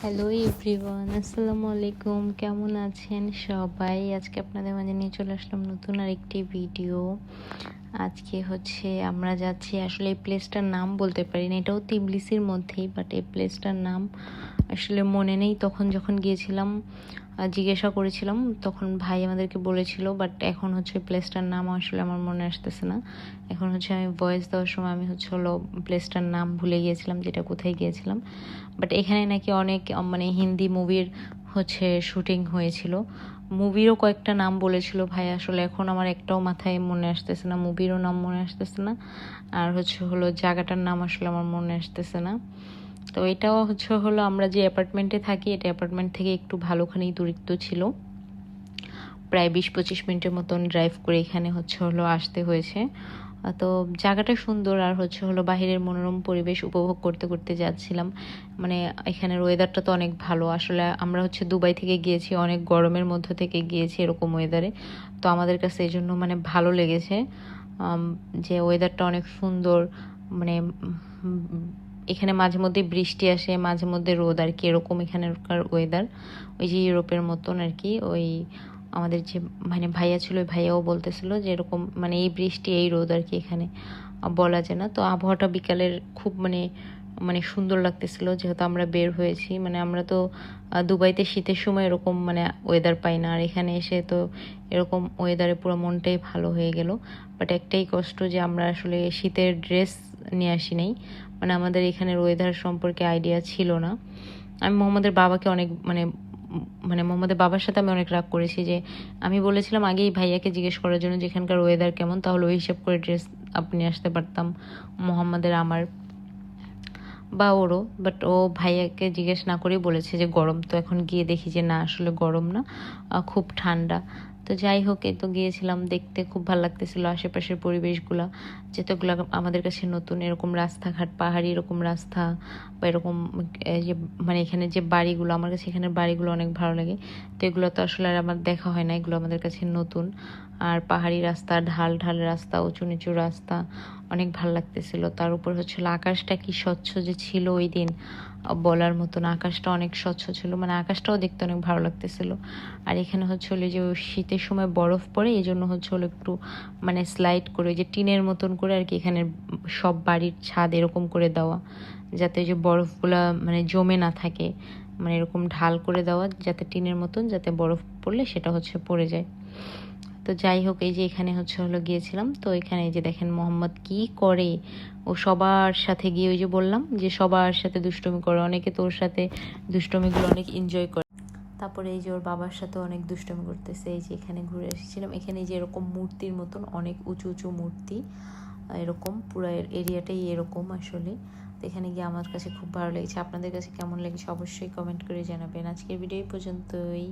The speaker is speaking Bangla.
হ্যালো এভরিওয়ান, আসসালামু আলাইকুম। কেমন আছেন সবাই? আজকে আপনাদের মাঝে নিয়ে চলে আসলাম নতুন আরেকটি ভিডিও। আজকে আমরা যাচ্ছি, আসলে এই প্লেসটার নাম বলতে পারি না, এটাও তিবলিসির মধ্যেই, বাট এই প্লেসটার নাম আসলে মনে নেই। তখন যখন গিয়েছিলাম জিজ্ঞাসা করেছিলাম, তখন ভাই আমাদেরকে বলেছিল, বাট এখন প্লেসটার নাম আসলে আমার মনে আসতেছে না। এখন আমি ভয়েস দেওয়ার সময় আমি হলো প্লেসটার নাম ভুলে গিয়েছিলাম, যেটা কোথায় গিয়েছিলাম। বাট এখানে নাকি অনেক মানে হিন্দি মুভির শুটিং হয়েছিল। মুভিরও কয়েকটা নাম বলেছিল ভাই, আসলে এখন আমার একটাও মাথায় মনে আসতেছে না, মুভিরও নাম মনে আসতেছে না, আর হলো জায়গাটার নাম আসলে আমার মনে আসতেছে না। তো এটাও হলো আমরা যে অ্যাপার্টমেন্টে থাকি, এটা অ্যাপার্টমেন্ট থেকে একটু ভালোখানেই দূরত্ব ছিল, প্রায় 20-25 মিনিটের মতন ড্রাইভ করে এখানে হলো আসতে হয়েছে। তো জায়গাটা সুন্দর, আর হলো বাহিরের মনোরম পরিবেশ উপভোগ করতে করতে যাচ্ছিলাম। মানে এখানের ওয়েদারটা তো অনেক ভালো। আসলে আমরা দুবাই থেকে গিয়েছি, অনেক গরমের মধ্য থেকে গিয়েছি এরকম ওয়েদারে, তো আমাদের কাছে এই জন্য মানে ভালো লেগেছে যে ওয়েদারটা অনেক সুন্দর। মানে এখানে মাঝে মধ্যে বৃষ্টি আসে, মাঝে মধ্যে রোদ, আর কি এরকম এখানকার ওয়েদার। ওই যে ইউরোপের মতন আর কি। ওই আমাদের যে মানে ভাইয়া ছিল, ওই ভাইয়াও বলতেছিল যে এরকম মানে এই বৃষ্টি এই রোদ আর কি এখানে বলা যায় না। তো আবহাওয়াটা বিকালের খুব মানে মানে সুন্দর লাগতেছিল, যেহেতু আমরা বের হয়েছি। মানে আমরা তো দুবাইতে শীতের সময় এরকম মানে ওয়েদার পাই না, আর এখানে এসে তো এরকম ওয়েদারে পুরো মনটাই ভালো হয়ে গেল। বাট একটাই কষ্ট যে আমরা আসলে শীতের ড্রেস নিয়ে আসি নাই, মানে আমাদের এখানের ওয়েদার সম্পর্কে আইডিয়া ছিল না। আমি মোহাম্মদের বাবাকে অনেক মানে মানে মোহাম্মদের বাবার সাথে আমি অনেক রাগ করেছি, যে আমি বলেছিলাম আগেই ভাইয়াকে জিজ্ঞেস করার জন্য যে এখানকার ওয়েদার কেমন, তাহলে ওই হিসাব করে ড্রেস আপনি আসতে পারতাম মোহাম্মদের আমার বা ওরও। বাট ও ভাইয়াকে জিজ্ঞেস না করেই বলেছে যে গরম। তো এখন গিয়ে দেখি যে না, আসলে গরম না, খুব ঠান্ডা। তো যাই হোক, এই তো গিয়েছিলাম দেখতে, খুব ভালো লাগতেছিল আশেপাশের পরিবেশগুলো, যেগুলো আমাদের কাছে নতুন। এরকম রাস্তাঘাট, পাহাড়ি এরকম রাস্তা, বা এরকম যে মানে এখানে যে বাড়িগুলো, আমার কাছে এখানের বাড়িগুলো অনেক ভালো লাগে। তো এগুলো তো আসলে আর আমার দেখা হয় না, এগুলো আমাদের কাছে নতুন। আর পাহাড়ি রাস্তা, ঢাল ঢাল রাস্তা, উঁচু নিচু রাস্তা, অনেক ভালো লাগতেছিল। তার উপর আকাশটা কি স্বচ্ছ যে ছিল ওই দিন, বলার মতন। আকাশটা অনেক স্বচ্ছ ছিল, মানে আকাশটাও দেখতে অনেক ভালো লাগতেছিল। আর এখানে যে শীতের সময় বরফ পড়ে, এই জন্য একটু মানে স্লাইড করে, যে টিনের মতন করে আর কি, এখানে সব বাড়ির ছাদ এরকম করে দেওয়া, যাতে যে বরফগুলা মানে জমে না থাকে, মানে এরকম ঢাল করে দেওয়া, যাতে টিনের মতন, যাতে বরফ পড়লে সেটা পড়ে যায়। তো যাই হোক, এই যে এখানে গিয়েছিলাম। তো এখানে এই যে দেখেন মোহাম্মদ কি করে, ও সবার সাথে গিয়ে, ওই যে বললাম যে সবার সাথে দুষ্টুমি করে, অনেকে তো ওর সাথে দুষ্টুমিগুলো অনেক এনজয় করে। তারপরে এই যে ওর বাবার সাথে অনেক দুষ্টুমি করতেছে। এই যে এখানে ঘুরে এসেছিলাম, এখানে যে এরকম মূর্তির মতন অনেক উঁচু উঁচু মূর্তি, এরকম পুরো এরিয়াটাই এরকম আসলে। তো এখানে গিয়ে আমার কাছে খুব ভালো লেগেছে। আপনাদের কাছে কেমন লেগেছে অবশ্যই কমেন্ট করে জানাবেন। আজকের ভিডিও পর্যন্তই।